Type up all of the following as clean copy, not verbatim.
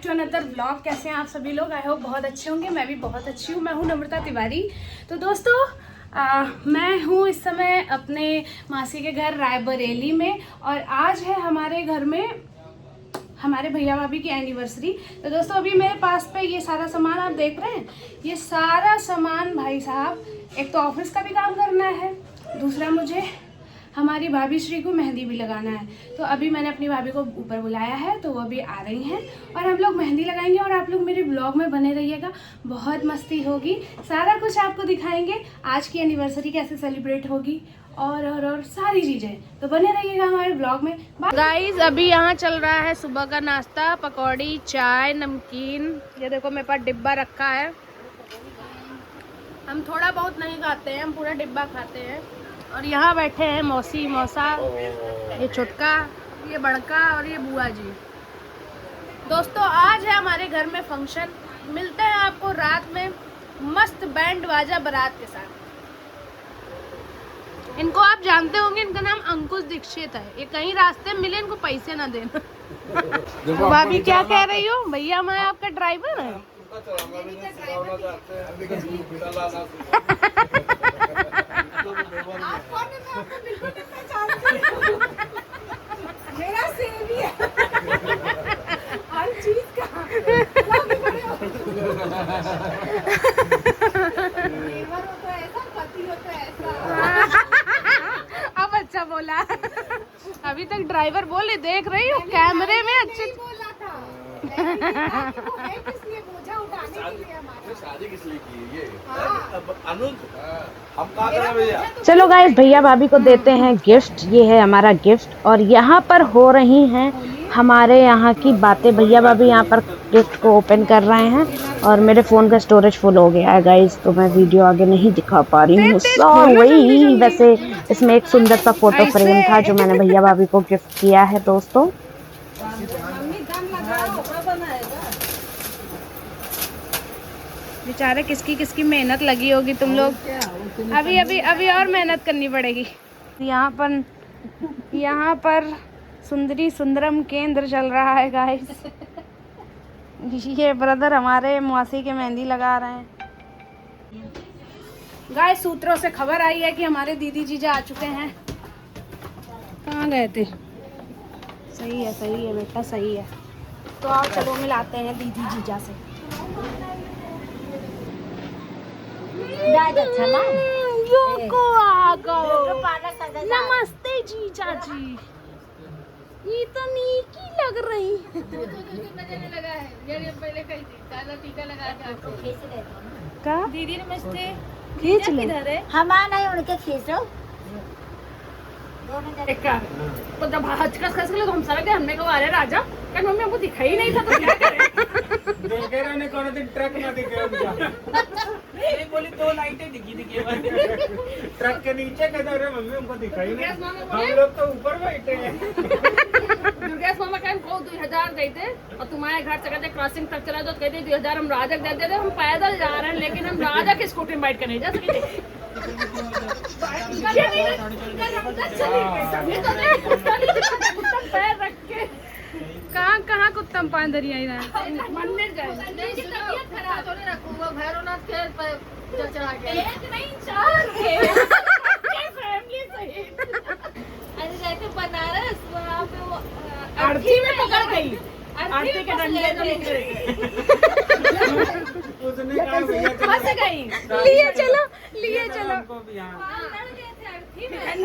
To another vlog. कैसे हैं आप सभी लोग? आई होप बहुत अच्छे होंगे। मैं भी बहुत अच्छी हूँ। मैं हूँ नम्रता तिवारी। तो दोस्तों मैं हूँ इस समय अपने मासी के घर रायबरेली में, और आज है हमारे घर में हमारे भैया भाभी की एनिवर्सरी। तो दोस्तों अभी मेरे पास पे ये सारा सामान आप देख रहे हैं। ये सारा सामान भाई साहब, एक तो ऑफिस का भी काम करना है, दूसरा मुझे हमारी भाभी श्री को मेहंदी भी लगाना है। तो अभी मैंने अपनी भाभी को ऊपर बुलाया है, तो वो अभी आ रही हैं और हम लोग मेहंदी लगाएंगे। और आप लोग मेरे ब्लॉग में बने रहिएगा, बहुत मस्ती होगी, सारा कुछ आपको दिखाएंगे। आज की एनिवर्सरी कैसे सेलिब्रेट होगी और सारी चीज़ें, तो बने रहिएगा हमारे ब्लॉग में। गाइस अभी यहाँ चल रहा है सुबह का नाश्ता, पकौड़ी, चाय, नमकीन। ये देखो मेरे पास डिब्बा रखा है। हम थोड़ा बहुत नहीं खाते हैं, हम पूरा डिब्बा खाते हैं। और यहाँ बैठे हैं मौसी, मौसा, ये छोटका, ये बड़का और ये बुआ जी। दोस्तों आज है हमारे घर में फंक्शन। मिलते हैं आपको रात में मस्त बैंड बाजा बारात के साथ। इनको आप जानते होंगे, इनका नाम अंकुश दीक्षित है। ये कहीं रास्ते में मिले, इनको पैसे ना देना। तो भाभी क्या कह रही हो? भैया मैं आपका ड्राइवर है। मेरा सेव ही है हर चीज का। अब अच्छा बोला। अभी तक ड्राइवर बोले, देख रही हो कैमरे में अच्छे बोला था। शादी किस लिए की ये? चलो गाइस, भैया भाभी को देते हैं गिफ्ट। ये है हमारा गिफ्ट। और यहाँ पर हो रही हैं हमारे यहाँ की बातें। भैया भाभी यहाँ पर गिफ्ट को ओपन कर रहे हैं और मेरे फ़ोन का स्टोरेज फुल हो गया है गाइस, तो मैं वीडियो आगे नहीं दिखा पा रही हूँ। सॉरी। वैसे इसमें एक सुंदर सा फोटो फ्रेम था जो मैंने भैया भाभी को गिफ्ट किया है दोस्तों। बेचारे किसकी किसकी मेहनत लगी होगी। तुम लोग अभी और मेहनत करनी पड़ेगी। यहाँ पर सुंदरी सुंदरम केंद्र चल रहा है गाइस। ये ब्रदर हमारे मौसी के मेहंदी लगा रहे हैं। गाइस सूत्रों से खबर आई है कि हमारे दीदी जीजा आ चुके हैं। कहाँ गए थे? सही है बेटा, सही है। तो आओ चलो मिलाते हैं दीदी जीजा से। नमस्ते जीजा जी। ये तो नीकी लग रही। लगा है पहले टीका लगा के आपको खींच रहे का दीदी। नमस्ते। खींच लो। हमारा नहीं, उनके खींचो। तो जब हचकस खस लो तो हम सारा हमने कहा अरे राजा, क्या मम्मी हमको दिखाई नहीं था तो क्या करें? देखे रहने कौन दिन ट्रक ना दिखे उनका। मेरी बोली 2 लाइटें दिखी ट्रक के नीचे कहते रहे मम्मी हमको दिखाई नहीं। हम लोग तो ऊपर बैठे हैं। दुर्गेश मामा कहें को 2000 देते और तुम्हारे घर से कहते क्रॉसिंग तक चला तो कहते 2000 हम राजा दे देते। हम पैदल जा रहे हैं लेकिन हम राजा की स्कूटी में बैठ कर नहीं जा सकते। पैर रख के कहाँ कुत्तम पांदरी आई रहा है। मंदिर जाए भैरवनाथ के जल चढ़ा के नहीं फैमिली सहित अरे जाके बनारस वहाँ पे वो आरती में पकड़ गई। आरती के डंडे तो निकले फंस गई। लिए चलो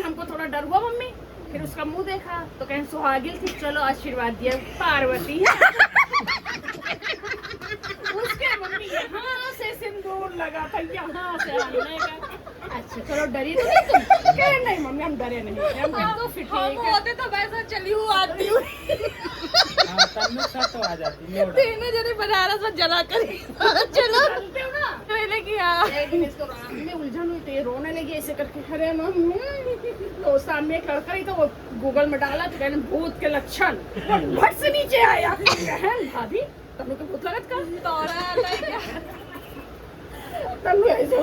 हमको थोड़ा डर हुआ मम्मी। फिर उसका मुंह देखा तो कहीं सुहागिल थी, चलो आशीर्वाद दिया पार्वती। उसके मम्मी यहाँ से सिंदूर लगा था, यहाँ से आने का। अच्छा चलो डरी तो नहीं तुम? नहीं मम्मी हम डरे नहीं, हम तो फिट होते तो वैसा चली हूँ आती हूँ। तो आ जाती तीनों जने बनारस में जला कर चलो पहले किया। इसको में उलझन हुई तो ये रोने लगी ऐसे करके। अरे मम्मी तो सामने एक लड़का ही तो वो गूगल में डाला तो कहने भूत के लक्षण भट से नीचे आया। भाभी तनु के भूत लगत का तोरा क्या तनु ऐसे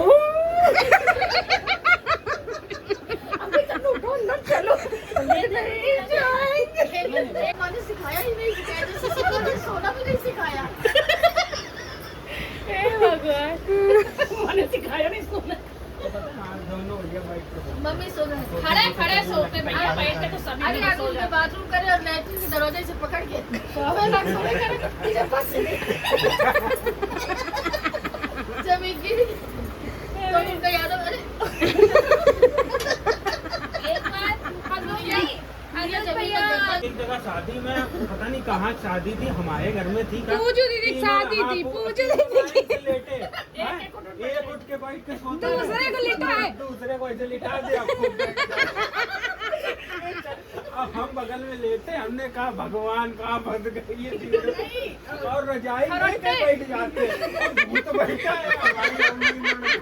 अभी तनु उठो न चलो नहीं जाएंगे। मैंने सिखाया ही नहीं, सिखाया जैसे सोना भी नहीं सिखाया। भगवान, मैंने सिखाया नहीं सोना। मम्मी सो रहे खड़े खड़े सोते भैया, बैठे तो सभी अरे आगे उनके बाथरूम करे और लैट्रिन के दरवाजे से पकड़ के सोवे ना सोवे करे मुझे बस जब एक गिरी तो उनका याद अरे एक बार एक जगह शादी में पता नहीं कहाँ शादी थी, हमारे घर में थी। पूजू दीदी शादी थी, पूजू दीदी की लेटे एक उठ के बैठ के सोता, दूसरे को लिटाए, दूसरे को ऐसे लिटा दे आपको। अब हम बगल में लेटे, हमने कहा भगवान कहाँ फंस गई ये चीज़, और रजाई में बैठ जाते, भूत बैठा है हमारी मम्मी में।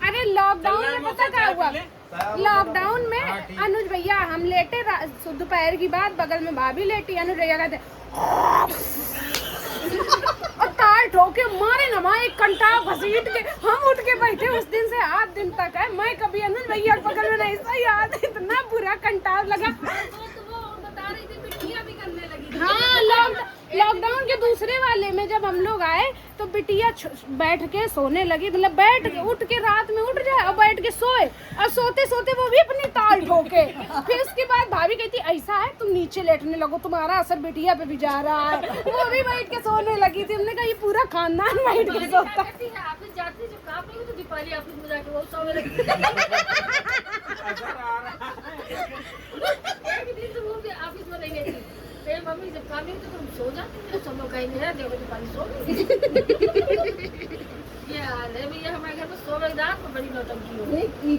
अरे लॉकडाउन में पता क्या हुआ, लॉकडाउन में अनुज भैया हम लेटे दोपहर की बात, बगल में भाभी लेटी, अनुज भैया कहते और ताल ठोके मारे ना माँ, एक कंटाव घसीट के हम उठ के बैठे। उस दिन से 8 दिन तक है मैं कभी अनुज भैया के बगल में नहीं सही, याद इतना बुरा कंटाव लगा। बता रही थी बिटिया भी करने लगी। हाँ, लॉकडाउन के दूसरे वाले में जब हम लोग आए तो बिटिया बैठ के सोने लगी, मतलब बैठ के उठ के रात में उठ जाए और बैठ के सोए, और सोते सोते वो भी अपनी ताल ठोके। फिर उसके बाद भाभी कहती ऐसा है तुम नीचे लेटने लगो, तुम्हारा असर बिटिया पे भी जा रहा है। वो भी बैठ के सोने लगी थी। हमने कहा ये पूरा खानदान बैठ के सोता है। आपने जाती जब काम नहीं तो दीपाली ऑफिस में जाके वो सोने लगी। एक दिन तो वो भी ऑफिस में नहीं गई थी, फिर मम्मी जब काम नहीं तो तुम सो जाती हो, सब लोग कहीं मेरा देखो दीपाली सो गई। ये हाल है भैया हमारे घर में, सो गई रात में बड़ी नौटंकी हो गई जी।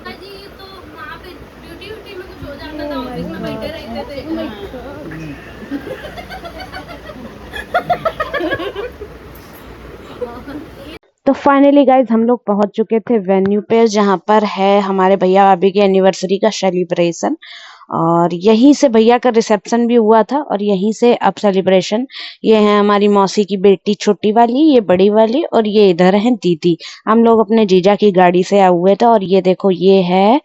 तो वहाँ पे ड्यूटी में कुछ हो जाता था, ऑफिस में बैठे रहते थे। तो फाइनली गाइज हम लोग पहुंच चुके थे वेन्यू पे, जहां पर है हमारे भैया भाभी की एनिवर्सरी का सेलिब्रेशन, और यहीं से भैया का रिसेप्शन भी हुआ था और यहीं से अब सेलिब्रेशन। ये है हमारी मौसी की बेटी छोटी वाली, ये बड़ी वाली, और ये इधर है दीदी। हम लोग अपने जीजा की गाड़ी से आए हुए थे, और ये देखो ये है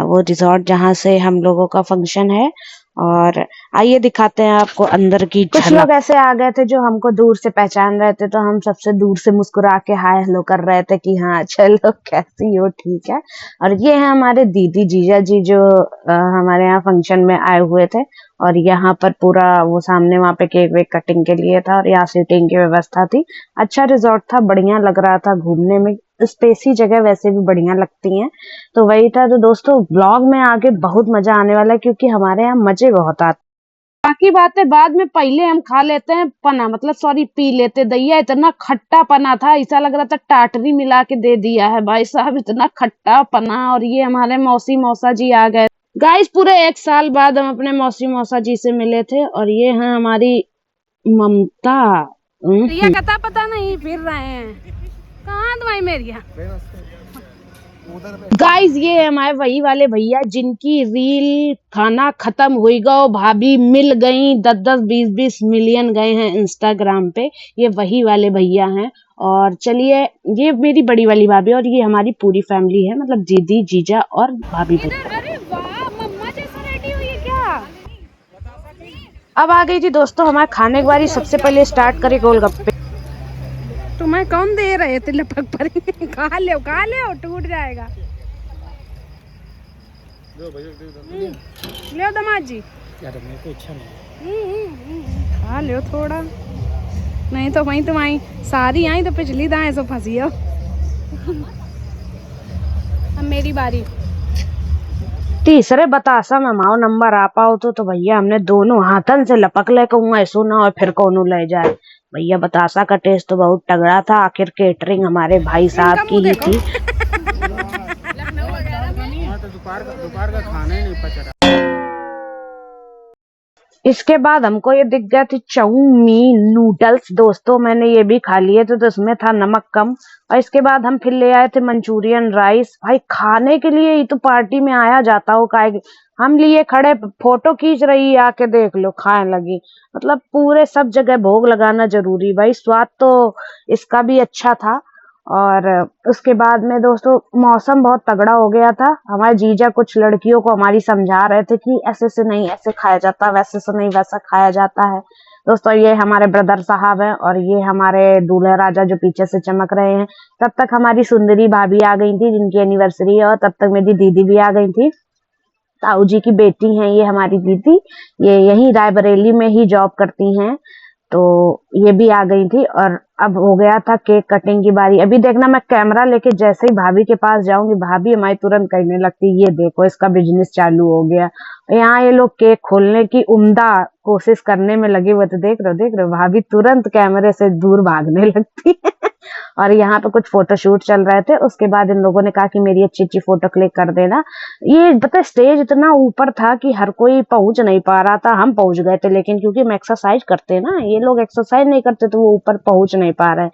वो रिजॉर्ट जहां से हम लोगों का फंक्शन है। और आइए दिखाते हैं आपको अंदर की झलक। कुछ लोग ऐसे आ गए थे जो हमको दूर से पहचान रहे थे, तो हम सबसे दूर से मुस्कुरा के हाय हेलो कर रहे थे कि हाँ चलो कैसी हो, ठीक है। और ये है हमारे दीदी जीजा जी जो हमारे यहाँ फंक्शन में आए हुए थे, और यहाँ पर पूरा वो सामने वहाँ पे केक वेक कटिंग के लिए था, और यहाँ सीटिंग की व्यवस्था थी। अच्छा रिजॉर्ट था, बढ़िया लग रहा था घूमने में, स्पेसी जगह वैसे भी बढ़िया लगती हैं। तो वही था। तो दोस्तों व्लॉग में आगे बहुत मजा आने वाला है, क्योंकि हमारे यहाँ मजे बहुत आते। बाकी बातें बाद में, पहले हम खा लेते हैं पना, मतलब सॉरी पी लेते। दैया इतना खट्टा पना था, ऐसा लग रहा था टाटरी मिला के दे दिया है भाई साहब, इतना खट्टा पना। और ये हमारे मौसी मौसा जी आ गए गाइस, पूरे 1 साल बाद हम अपने मौसी मौसा जी से मिले थे। और ये है हमारी ममता। रिया कता पता नहीं फिर रहे हैं कहाँ तुम्हारी मेरिया। गाइस ये है हमारे वही वाले भैया जिनकी रील खाना खत्म हुई गो भाभी मिल गई, 10-10 20-20 मिलियन गए हैं इंस्टाग्राम पे। ये वही वाले भैया हैं। और चलिए, ये मेरी बड़ी वाली भाभी, और ये हमारी पूरी फैमिली है, मतलब दीदी जीजा और भाभी। अरे वाह, मम्मा जैसा रेडी हुई है क्या। अब आ गई थी दोस्तों हमारे खाने की बारी। सबसे पहले स्टार्ट करे गोलगप्पे। तुम्हें कौन दे रहे थे लपक पर। खा ले टूट जाएगा। ले दामाद जी, यार मेरे को इच्छा नहीं। खा लो थोड़ा, नहीं तो वहीं तुम्हारी सारी आई तो पिछली दाएं सो फंसी हो। अब मेरी बारी। तीसरे बतासा में माओ नंबर आ पाओ तो भैया हमने दोनों हाथन से लपक ले कहूँगा, ऐसो ना और फिर कौन ले जाए। भैया बतासा का टेस्ट तो बहुत तगड़ा था। आखिर केटरिंग हमारे भाई साहब की ही थी। दोपहर का खाना ही नहीं पच रहा। इसके बाद हमको ये दिख गया थी चाउमीन नूडल्स। दोस्तों मैंने ये भी खा लिए थे, तो इसमें था नमक कम। और इसके बाद हम फिर ले आए थे मंचूरियन राइस। भाई खाने के लिए ही तो पार्टी में आया जाता हो, काहे हम लिए खड़े फोटो खींच रही, आके देख लो खाने लगी। मतलब पूरे सब जगह भोग लगाना जरूरी। भाई स्वाद तो इसका भी अच्छा था। और उसके बाद में दोस्तों मौसम बहुत तगड़ा हो गया था। हमारे जीजा कुछ लड़कियों को हमारी समझा रहे थे कि ऐसे से नहीं ऐसे खाया जाता, वैसे से नहीं वैसा खाया जाता है। दोस्तों ये हमारे ब्रदर साहब हैं और ये हमारे दूल्हा राजा जो पीछे से चमक रहे हैं। तब तक हमारी सुंदरी भाभी आ गई थी जिनकी एनिवर्सरी है, और तब तक मेरी दीदी भी आ गई थी। ताऊ जी की बेटी हैं ये हमारी दीदी, ये यहीं रायबरेली में ही जॉब करती हैं। तो ये भी आ गई थी और अब हो गया था केक कटिंग की बारी। अभी देखना मैं कैमरा लेके जैसे ही भाभी के पास जाऊंगी, भाभी हमारी तुरंत कहने लगती ये देखो इसका बिजनेस चालू हो गया। यहाँ ये लोग केक खोलने की उम्दा कोशिश करने में लगे हुए थे। देख रहे हो भाभी तुरंत कैमरे से दूर भागने लगती है। और यहाँ पे कुछ फोटोशूट चल रहे थे। उसके बाद इन लोगों ने कहा कि मेरी अच्छी अच्छी फोटो क्लिक कर देना। ये पता है स्टेज इतना ऊपर था कि हर कोई पहुंच नहीं पा रहा था। हम पहुंच गए थे, लेकिन क्योंकि हम एक्सरसाइज करते हैं ना, ये लोग एक्सरसाइज नहीं करते तो वो ऊपर पहुंच नहीं पा रहे।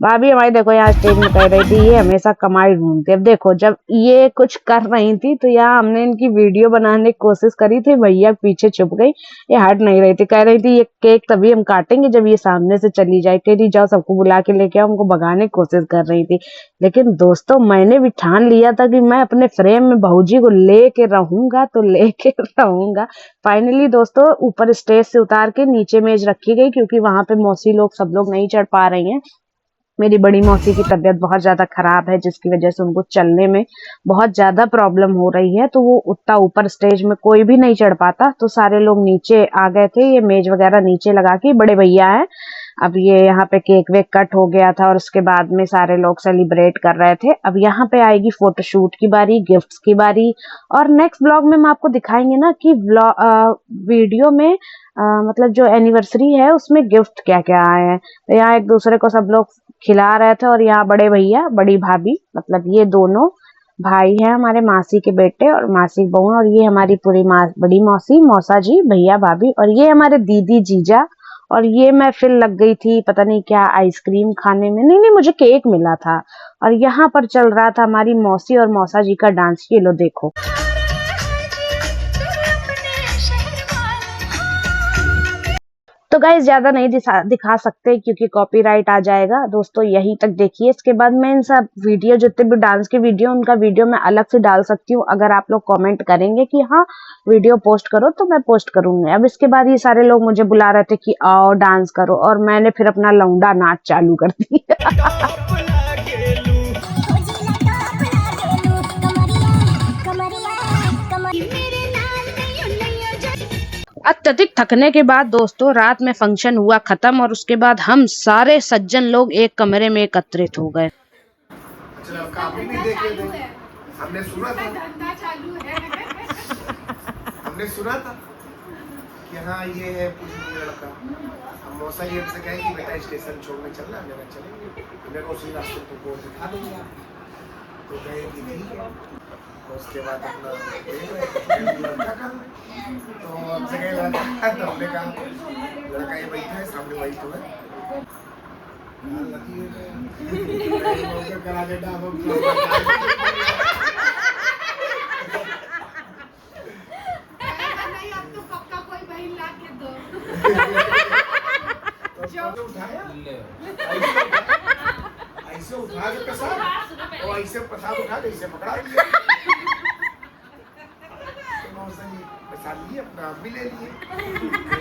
भाभी हमारी देखो यहाँ स्टेज में कह रही थी ये हमेशा कमाई ढूंढती है। अब देखो जब ये कुछ कर रही थी तो यहाँ हमने इनकी वीडियो बनाने की कोशिश करी थी, भैया पीछे छुप गई, ये हट नहीं रही थी। कह रही थी ये केक तभी हम काटेंगे जब ये सामने से चली जाए। कह रही जाओ सबको बुला के लेके आओ, हमको भगाने की कोशिश कर रही थी। लेकिन दोस्तों मैंने भी ठान लिया था कि मैं अपने फ्रेम में बहूजी को लेके रहूंगा तो लेके रहूंगा। फाइनली दोस्तों ऊपर स्टेज से उतार के नीचे मेज रखी गई, क्योंकि वहां पे मौसी लोग सब लोग नहीं चढ़ पा रही हैं। मेरी बड़ी मौसी की तबीयत बहुत ज्यादा खराब है, जिसकी वजह से उनको चलने में बहुत ज्यादा प्रॉब्लम हो रही है, तो वो उतना ऊपर स्टेज में कोई भी नहीं चढ़ पाता। तो सारे लोग नीचे आ गए थे, ये मेज वगैरह नीचे लगा के बड़े भैया है। अब ये यहाँ पे केक वेक कट हो गया था और उसके बाद में सारे लोग सेलिब्रेट कर रहे थे। अब यहाँ पे आएगी फोटोशूट की बारी, गिफ्ट्स की बारी, और नेक्स्ट ब्लॉग में हम आपको दिखाएंगे ना कि वीडियो में मतलब जो एनिवर्सरी है उसमें गिफ्ट क्या क्या आए हैं। तो यहाँ एक दूसरे को सब लोग खिला रहे थे, और यहाँ बड़े भैया बड़ी भाभी मतलब ये दोनों भाई हैं हमारे मासी के बेटे और मासी की बहू, और ये हमारी पूरी बड़ी मौसी, मौसा जी, भैया भाभी, और ये हमारे दीदी जीजा। और ये महफिल लग गई थी पता नहीं क्या आइसक्रीम खाने में, नहीं मुझे केक मिला था। और यहाँ पर चल रहा था हमारी मौसी और मौसा जी का डांस। ये लो देखो। तो गाइस ज्यादा नहीं दिखा सकते क्योंकि कॉपीराइट आ जाएगा। दोस्तों यहीं तक देखिए, इसके बाद मैं इन सब वीडियो जितने भी डांस के वीडियो उनका वीडियो मैं अलग से डाल सकती हूँ। अगर आप लोग कमेंट करेंगे कि हाँ वीडियो पोस्ट करो तो मैं पोस्ट करूंगी। अब इसके बाद ये सारे लोग मुझे बुला रहे थे कि आओ डांस करो, और मैंने फिर अपना लौंडा नाच चालू कर दिया। अत्यधिक थकने के बाद दोस्तों रात में फंक्शन हुआ खत्म, और उसके बाद हम सारे सज्जन लोग एक कमरे में एकत्रित हो गए। हमने सुना था कि हाँ ये है लड़का। मौसा जी हमसे कहे कि बेटा स्टेशन छोड़ने चलना, मेरा चलेंगे, मेरे को उसी रास्ते तुमको दिखा दूंगा। तो कहे कि ठीक है। उसके बाद अपना तो हमसे कहे लड़का, तो हमने कहा लड़का ये बैठा है सामने, वही तो है। करा देता ऐसे उठा के पेशाब और ऐसे पेशाब उठा के ऐसे पकड़ा दिया। पेशाब लिए अपना भी ले लिए।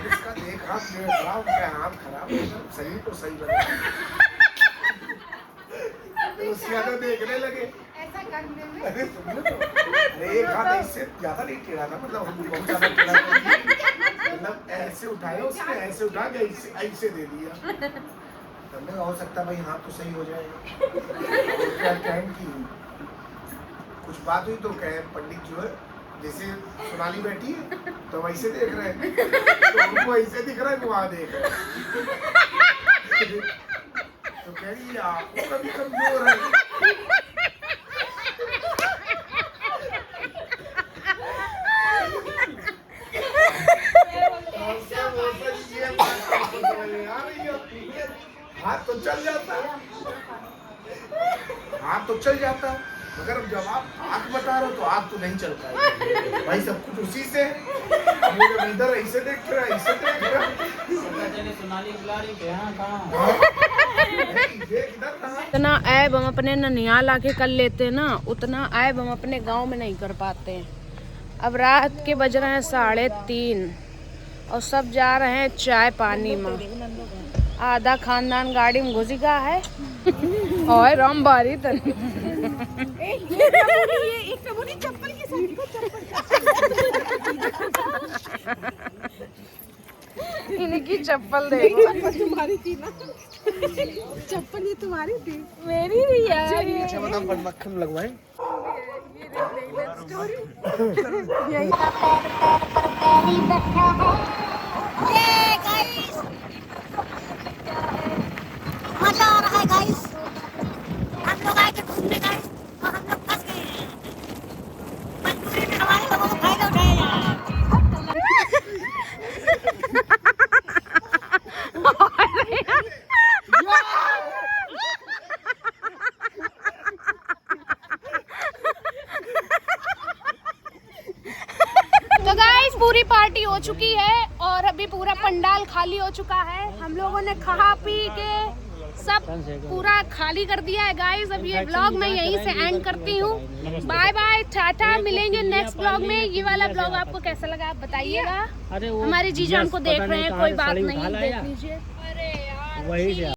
इसका एक हाथ मेरे खराब, उनका हाथ खराब, सही तो सही लगा। तो उसके आगे देखने लगे ऐसा करने में। अरे सुन लो, एक हाथ ऐसे ज्यादा नहीं टेढ़ा था, मतलब हम बहुत ज्यादा टेढ़ा था, मतलब ऐसे उठाया उसने, ऐसे उठा के ऐसे दे दिया। हमने हो सकता भाई हाथ तो सही हो जाएगा। क्या कहें कि कुछ बात हुई तो कहे पंडित जो है जैसे सोनाली बैठी है तो वैसे देख रहे हैं, तो उनको ऐसे दिख रहा है, वो वहाँ देख रहे हैं। तो कह रही आपको कभी कमजोर है। हाथ तो चल जाता है, हाथ तो चल जाता है, मगर जब आप आँख बता रहे हो तो आँख तो नहीं चल पाएगी भाई, सब कुछ उसी से। अब इधर ऐसे देख रहा है, ऐसे देख रहा है, सोनाली बुला रही थी, हाँ कहाँ? इतना ऐब हम अपने ननियाल आके कर लेते ना, उतना ऐब हम अपने गांव में नहीं कर पाते हैं। अब रात के बज रहे हैं 3:30 और सब जा रहे हैं चाय पानी में। आधा खानदान गाड़ी में घुस गया है और राम बारी इनकी चप्पल देखो। तुम्हारी थी ना चप्पल, ये तुम्हारी थी। मेरी भी यार। अच्छा बताओ मक्खन लगवाएं? मजा आ रहा है गाइस, हम लोग आए थे घूमने गाइस और हम लोग फंस गए हैं। मजबूरी में हमारे लोगों को फायदा उठाया जा रहा है। तो गाइस पूरी पार्टी हो चुकी है और अभी पूरा पंडाल खाली हो चुका है। हम लोगों ने खा पी के सब पूरा खाली कर दिया है गाइस। अब ये ब्लॉग मैं यहीं से एंड करती हूँ। बाय बाय, टाटा, मिलेंगे नेक्स्ट ब्लॉग में। ये वाला ब्लॉग आपको कैसा लगा आप बताइएगा। हमारे जीजा हमको देख रहे हैं, कोई बात नहीं, देख लीजिए। अरे यार